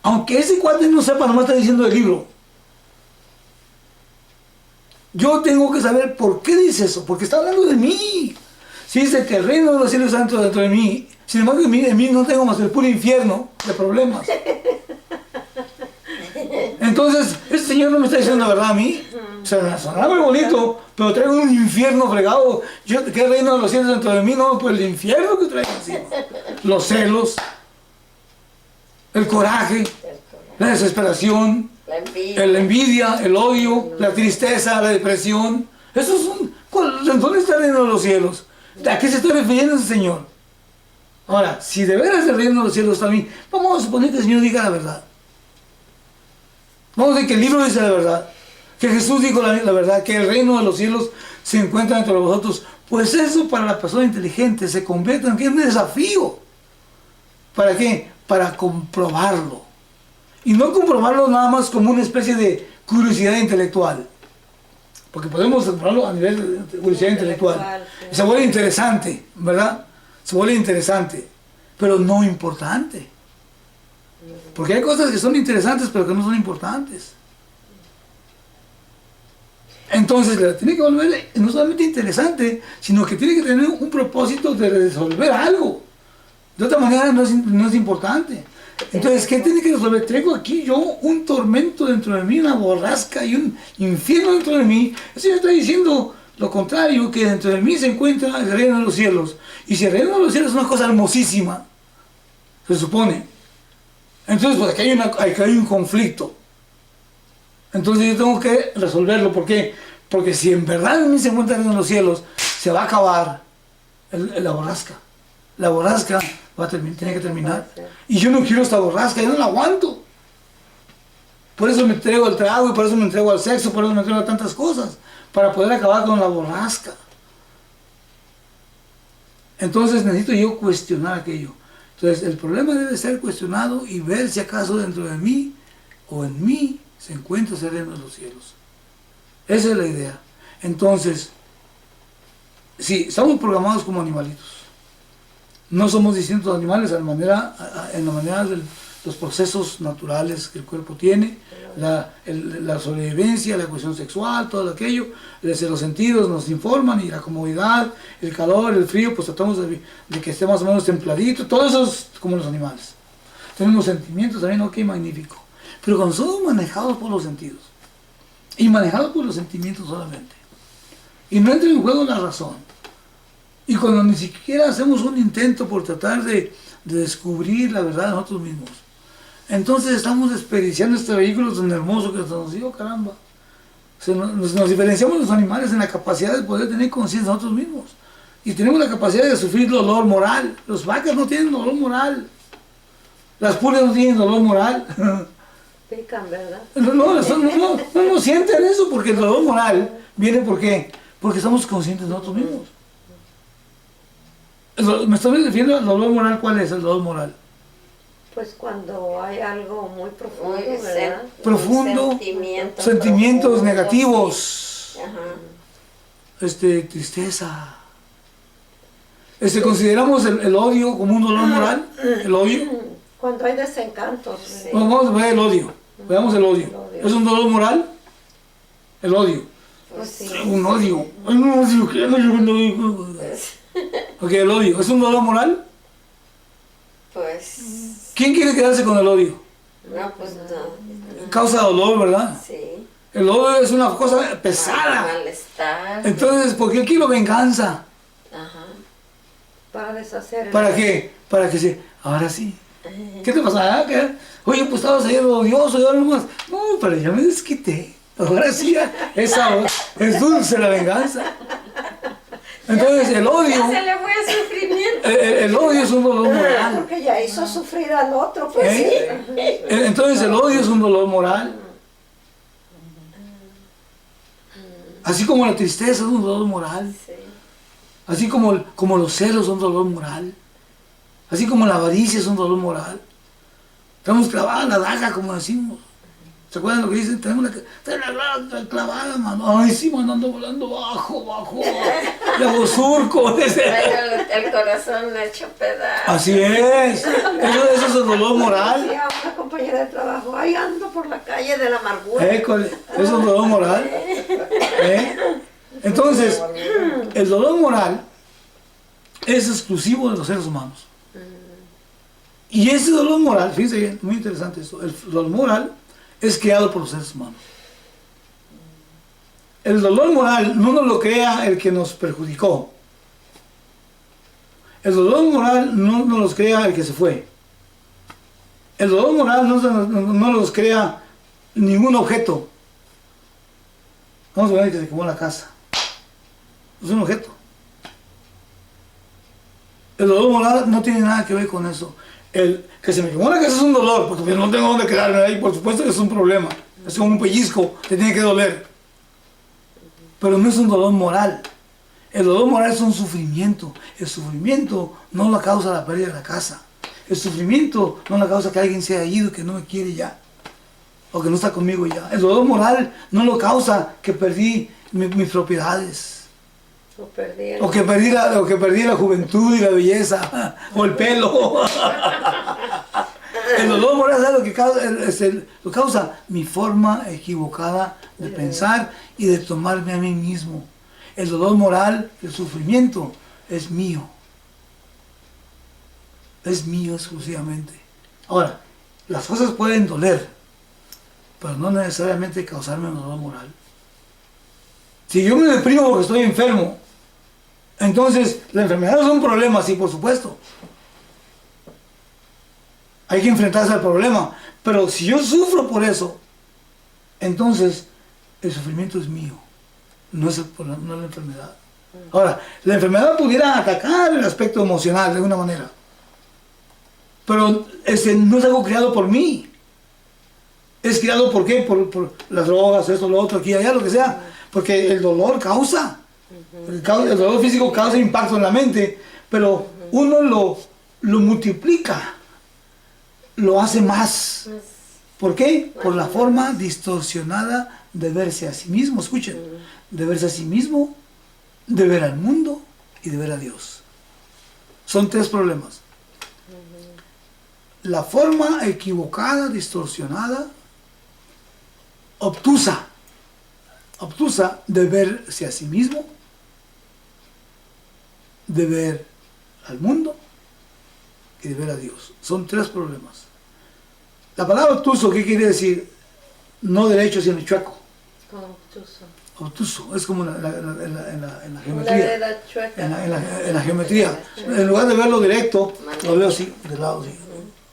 Aunque ese cuate no sepa, nomás está diciendo el libro. Yo tengo que saber por qué dice eso, porque está hablando de mí. Si dice que el reino de los cielos está dentro de mí, sin embargo en mí no tengo más que el puro infierno de problemas. Entonces, este señor no me está diciendo la verdad a mí. O sea, sonaba muy bonito, pero traigo un infierno fregado. ¿Qué reino de los cielos dentro de mí? No, pues el infierno que traigo encima. Los celos, el coraje, la desesperación, la envidia, el odio, la tristeza, la depresión. Esos son... ¿Dónde está el reino de los cielos? ¿A qué se está refiriendo ese señor? Ahora, si de veras el reino de los cielos está a mí, vamos a suponer que el Señor diga la verdad. Vamos a decir que el libro dice la verdad, que Jesús dijo la verdad, que el reino de los cielos se encuentra entre vosotros. Pues eso para la persona inteligente se convierte en un desafío. ¿Para qué? Para comprobarlo. Y no comprobarlo nada más como una especie de curiosidad intelectual. Porque podemos comprobarlo a nivel de curiosidad intelectual. Sí. Se vuelve interesante, ¿verdad? Se vuelve interesante, pero no importante. Porque hay cosas que son interesantes, pero que no son importantes. Entonces, la tiene que volver no solamente interesante, sino que tiene que tener un propósito de resolver algo. De otra manera no es importante. Entonces, ¿qué tiene que resolver? Traigo aquí yo un tormento dentro de mí, una borrasca y un infierno dentro de mí. Eso ya está diciendo lo contrario, que dentro de mí se encuentra el reino de los cielos. Y si el reino de los cielos es una cosa hermosísima, se supone. Entonces, pues aquí hay un conflicto. Entonces yo tengo que resolverlo. ¿Por qué? Porque si en verdad en mí se encuentra el reino de los cielos, se va a acabar la borrasca. La borrasca tiene que terminar. Y yo no quiero esta borrasca, yo no la aguanto. Por eso me entrego al trago y por eso me entrego al sexo, por eso me entrego a tantas cosas, para poder acabar con la borrasca. Entonces necesito yo cuestionar aquello. Entonces el problema debe ser cuestionado y ver si acaso dentro de mí o en mí se encuentra ese reino de los cielos. Esa es la idea. Entonces, sí, estamos programados como animalitos. No somos distintos animales en la manera de los procesos naturales que el cuerpo tiene, la sobrevivencia, la cuestión sexual, todo aquello. Desde los sentidos nos informan y la comodidad, el calor, el frío, pues tratamos de que esté más o menos templadito. Todo eso es como los animales. Tenemos sentimientos también, ok, magnífico. Pero cuando somos manejados por los sentidos y manejados por los sentimientos solamente, y no entra en juego la razón, y cuando ni siquiera hacemos un intento por tratar de descubrir la verdad de nosotros mismos, entonces estamos desperdiciando este vehículo tan hermoso que nos dio, caramba. O sea, nos diferenciamos de los animales en la capacidad de poder tener conciencia de nosotros mismos. Y tenemos la capacidad de sufrir dolor moral. Los vacas no tienen dolor moral. Las pulgas no tienen dolor moral. Pican, ¿verdad? No sienten eso, porque el dolor moral viene ¿por qué? Porque estamos conscientes de nosotros mismos. Me estoy refiriendo al dolor moral. ¿Cuál es el dolor moral? Pues cuando hay algo muy profundo, ¿verdad? Profundo, sentimientos profundo, negativos, sí. Tristeza. ¿Consideramos el odio como un dolor moral? ¿El odio? Cuando hay desencantos. Sí. Vamos a ver el odio. Veamos el odio. ¿Es un dolor moral? El odio. Pues sí. Un odio. Ok, el odio. ¿Es un dolor moral? Pues... ¿Quién quiere quedarse con el odio? No, pues no. Causa dolor, ¿verdad? Sí. El odio es una cosa pesada. Malestar. Entonces, ¿por qué quiero venganza? Ajá. Para deshacer. ¿Para qué? Para que se... Ahora sí. ¿Qué te pasa? Oye, pues estabas ayer odioso y ahora nomás... No, pero ya me desquité. Ahora sí, es dulce la venganza. Entonces el odio... Ya se le fue el sufrimiento. El odio es un dolor moral. Porque ya hizo sufrir al otro, pues sí. Entonces el odio es un dolor moral. Así como la tristeza es un dolor moral. Sí. Así como los celos son dolor moral. Así como la avaricia es un dolor moral. Estamos clavados en la daga, como decimos. ¿Se acuerdan lo que dicen? Tenemos la clavada, mano. Ay, sí, mano, ando volando bajo. Le hago surco. El corazón hecho pedazo. Así es. Eso es el dolor moral. Sí, a una compañera de trabajo, ahí ando por la calle de la amargura. École, eso es un dolor moral. Entonces, el dolor moral es exclusivo de los seres humanos. Y ese dolor moral, fíjense bien, muy interesante esto, el dolor moral es creado por los seres humanos. El dolor moral no nos lo crea el que nos perjudicó. El dolor moral no nos los crea el que se fue. El dolor moral no los crea ningún objeto. Vamos a ver que se quemó la casa. Es un objeto. El dolor moral no tiene nada que ver con eso. El que se me quemó la casa es un dolor, porque no tengo dónde quedarme ahí, por supuesto que es un problema. Es como un pellizco, te tiene que doler. Pero no es un dolor moral. El dolor moral es un sufrimiento. El sufrimiento no lo causa la pérdida de la casa. El sufrimiento no lo causa que alguien se haya ido, que no me quiere ya, o que no está conmigo ya. El dolor moral no lo causa que perdí mis propiedades. O que perdí la juventud y la belleza, o el pelo. El dolor moral es lo que causa mi forma equivocada de pensar y de tomarme a mí mismo. El dolor moral, el sufrimiento, es mío. Es mío exclusivamente. Ahora, las cosas pueden doler, pero no necesariamente causarme un dolor moral. Si yo me deprimo porque estoy enfermo, entonces la enfermedad es un problema, sí, por supuesto. Hay que enfrentarse al problema. Pero si yo sufro por eso, entonces el sufrimiento es mío, no es la enfermedad. Ahora, la enfermedad pudiera atacar el aspecto emocional de alguna manera, pero no es algo creado por mí. Es creado ¿por qué? Por las drogas, esto, lo otro, aquí, allá, lo que sea. Porque el dolor causa. El dolor físico causa impacto en la mente, pero uno lo multiplica, lo hace más. ¿Por qué? Por la forma distorsionada de verse a sí mismo. Escuchen, de verse a sí mismo, de ver al mundo y de ver a Dios. Son tres problemas. La forma equivocada, distorsionada, obtusa de verse a sí mismo, de ver al mundo y de ver a Dios. Son tres problemas. La palabra obtuso, ¿qué quiere decir? No derecho, sino chueco. Obtuso. Obtuso, es como en la Una geometría. vereda chueca. En la geometría. En lugar de verlo directo, lo veo así, de lado así.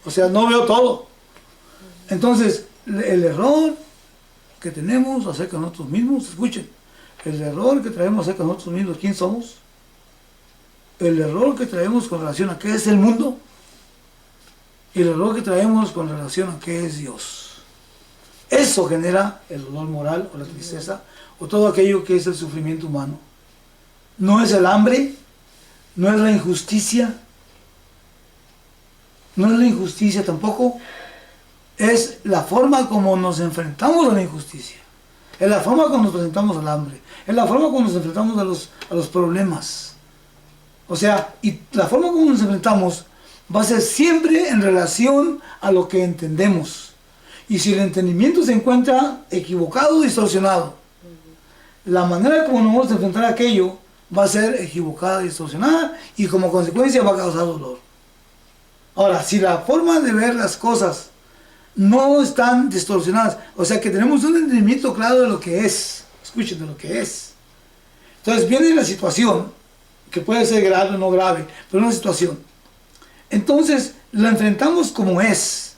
O sea, no veo todo. Entonces, el error que tenemos acerca de nosotros mismos, escuchen, el error que traemos acerca de nosotros mismos, ¿quién somos? El error que traemos con relación a qué es el mundo y el error que traemos con relación a qué es Dios. Eso genera el dolor moral o la tristeza o todo aquello que es el sufrimiento humano. No es el hambre, no es la injusticia, no es la injusticia tampoco, es la forma como nos enfrentamos a la injusticia, es la forma como nos presentamos al hambre, es la forma como nos enfrentamos a los problemas. O sea, y la forma como nos enfrentamos va a ser siempre en relación a lo que entendemos. Y si el entendimiento se encuentra equivocado o distorsionado, la manera como nos vamos a enfrentar a aquello va a ser equivocada, distorsionada y como consecuencia va a causar dolor. Ahora, si la forma de ver las cosas no están distorsionadas, o sea que tenemos un entendimiento claro de lo que es, escuchen, de lo que es. Entonces viene la situación, que puede ser grave o no grave, pero una situación. Entonces la enfrentamos como es,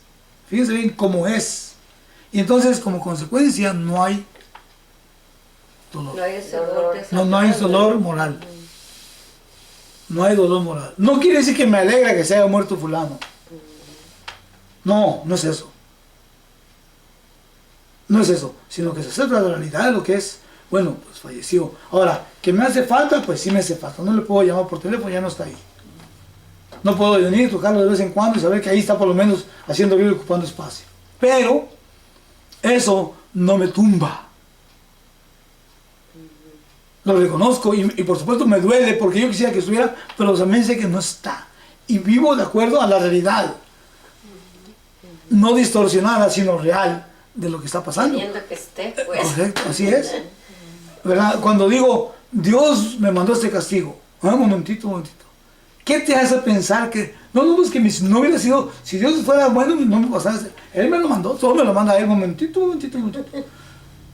fíjense bien, como es. Y entonces como consecuencia no hay dolor. No hay ese dolor. No hay dolor moral. No hay dolor moral. No quiere decir que me alegra que se haya muerto fulano. No, no es eso. No es eso, sino que se acepta la realidad de lo que es. Bueno, pues falleció. Ahora, ¿que me hace falta? Pues sí me hace falta. No le puedo llamar por teléfono, ya no está ahí. No puedo venir, tocarlo de vez en cuando y saber que ahí está por lo menos haciendo vida y ocupando espacio. Pero eso no me tumba. Lo reconozco y por supuesto me duele porque yo quisiera que estuviera, pero también sé que no está. Y vivo de acuerdo a la realidad. no distorsionada, sino real de lo que está pasando. Viendo que esté, pues. Correcto, así es. ¿Verdad? Cuando digo, Dios me mandó este castigo, un momentito. ¿Qué te hace pensar que, no, es que no hubiera sido, si Dios fuera bueno, no me pasara, Él me lo mandó, todo me lo manda a Él, momentito.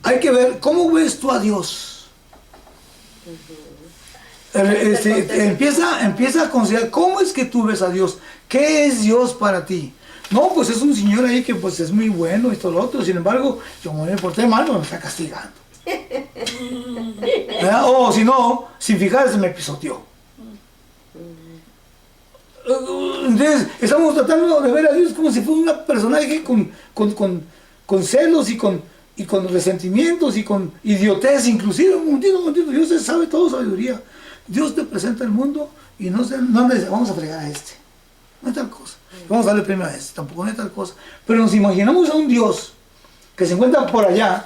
Hay que ver, ¿cómo ves tú a Dios? Empieza a considerar, ¿cómo es que tú ves a Dios? ¿Qué es Dios para ti? No, pues es un señor ahí que pues es muy bueno y todo lo otro, sin embargo, yo me porté mal, me está castigando. ¿Verdad? O si no, sin fijarse me pisoteó. Entonces, estamos tratando de ver a Dios como si fuera una personaje con celos y con resentimientos y con idiotez inclusive. Un momentito, Dios sabe todo, sabiduría. Dios te presenta el mundo y no le dice, vamos a fregar a este. No es tal cosa. Vamos a darle premio a este, tampoco no es tal cosa. Pero nos imaginamos a un Dios que se encuentra por allá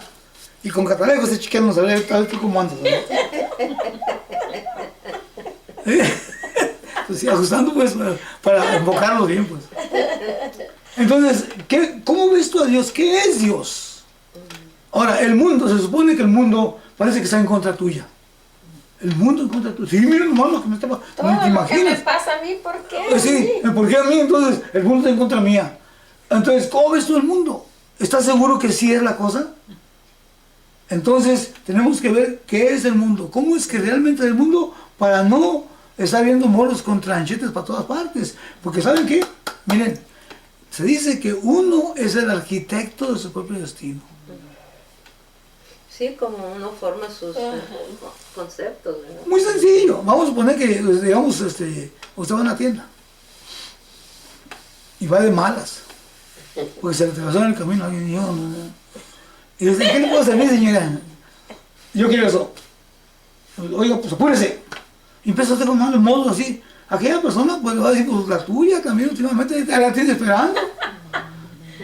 y con catalejos de chiquenos, a ver tú cómo andas. Pues sí, ajustando pues para enfocarlo bien pues. Entonces, ¿cómo ves tú a Dios? ¿Qué es Dios? Ahora, el mundo, se supone que el mundo parece que está en contra tuya. El mundo en contra tuya. Sí, mira nomás lo que me está pasando. Todo lo que me pasa a mí, ¿por qué? Sí, ¿por qué a mí? Entonces, el mundo está en contra mía. Entonces, ¿cómo ves tú el mundo? ¿Estás seguro que sí es la cosa? Entonces, tenemos que ver qué es el mundo. ¿Cómo es que realmente es el mundo para no estar viendo moros con tranchetes para todas partes? Porque ¿saben qué? Miren, se dice que uno es el arquitecto de su propio destino. Sí, como uno forma sus conceptos, ¿verdad? Muy sencillo. Vamos a suponer que, digamos, usted va a una tienda y va de malas, porque se le atravesó en el camino alguien y yo, y le dice, ¿qué le puedo servir, señora? Yo quiero eso. Oiga, pues apúrese. Y empieza a hacer malos modos así. Aquella persona pues le va a decir, pues la tuya también últimamente la tienes esperando.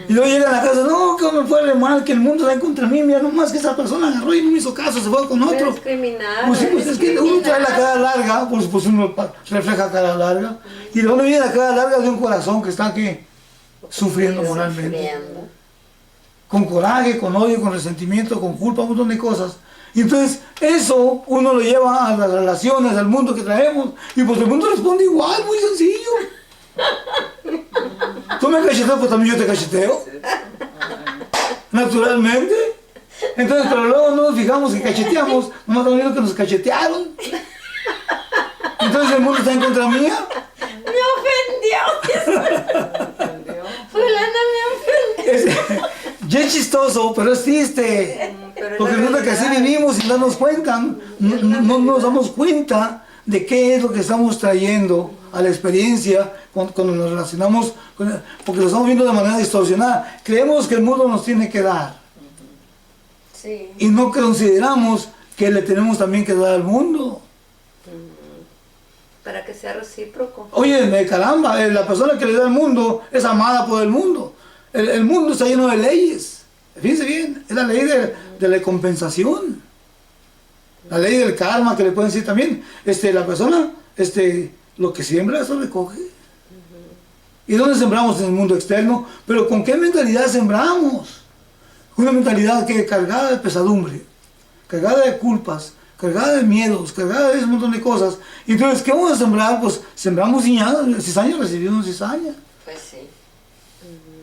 Y luego llega a la casa, no, que me fue re mal, que el mundo está en contra mí, mira nomás que esa persona agarró y no me hizo caso, se fue con otro. Discriminar. Pues sí, pues es que uno trae la cara larga, pues uno refleja cara larga. Y de uno viene la cara larga de un corazón que está aquí sufriendo moralmente. Con coraje, con odio, con resentimiento, con culpa, un montón de cosas. Y entonces eso uno lo lleva a las relaciones, al mundo que traemos, y pues el mundo responde igual, muy sencillo. Tú me cacheteas, pues también yo te cacheteo. Naturalmente. Entonces, pero luego no nos fijamos que cacheteamos, nomás estamos viendo que nos cachetearon. Entonces el mundo está en contra mía. Me ofendió. Fulana me ofendió. Ya es chistoso, pero es triste. Porque resulta que así vivimos sin darnos cuenta. No nos damos cuenta de qué es lo que estamos trayendo a la experiencia cuando nos relacionamos, porque lo estamos viendo de manera distorsionada. Creemos que el mundo nos tiene que dar. Sí. Y no consideramos que le tenemos también que dar al mundo. Para que sea recíproco. Oye, caramba, la persona que le da al mundo es amada por el mundo. El mundo está lleno de leyes. Fíjense bien, es la ley de la compensación. La ley del karma, que le pueden decir también. La persona, lo que siembra, eso recoge. ¿Y dónde sembramos? En el mundo externo. Pero ¿con qué mentalidad sembramos? Una mentalidad que cargada de pesadumbre, cargada de culpas, cargada de miedos, cargada de un montón de cosas. Y entonces, ¿qué vamos a sembrar? Pues sembramos cizaña, recibimos cizaña. Pues sí.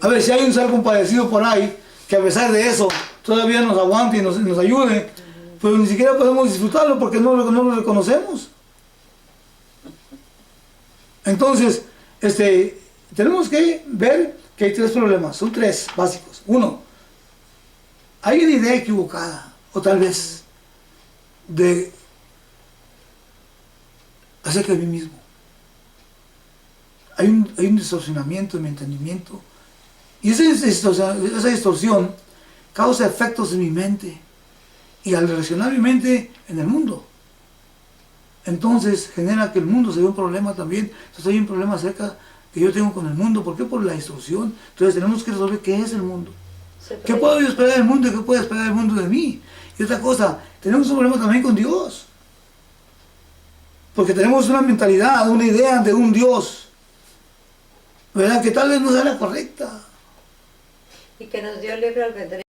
A ver, si hay un ser compadecido por ahí, que a pesar de eso, todavía nos aguante y nos ayude, pues ni siquiera podemos disfrutarlo porque no lo reconocemos. Entonces, tenemos que ver que hay tres problemas, son tres básicos. Uno, hay una idea equivocada, o tal vez, acerca de mí mismo. Hay un distorsionamiento en mi entendimiento. Y esa distorsión causa efectos en mi mente. Y al relacionar mi mente en el mundo, entonces genera que el mundo se vea un problema también. Entonces hay un problema acerca que yo tengo con el mundo. ¿Por qué? Por la distorsión. Entonces tenemos que resolver qué es el mundo. ¿Qué puedo yo esperar del mundo y qué puede esperar el mundo de mí? Y otra cosa, tenemos un problema también con Dios. Porque tenemos una mentalidad, una idea de un Dios, ¿verdad? Que tal vez no sea la correcta. y que nos dio libre albedrío.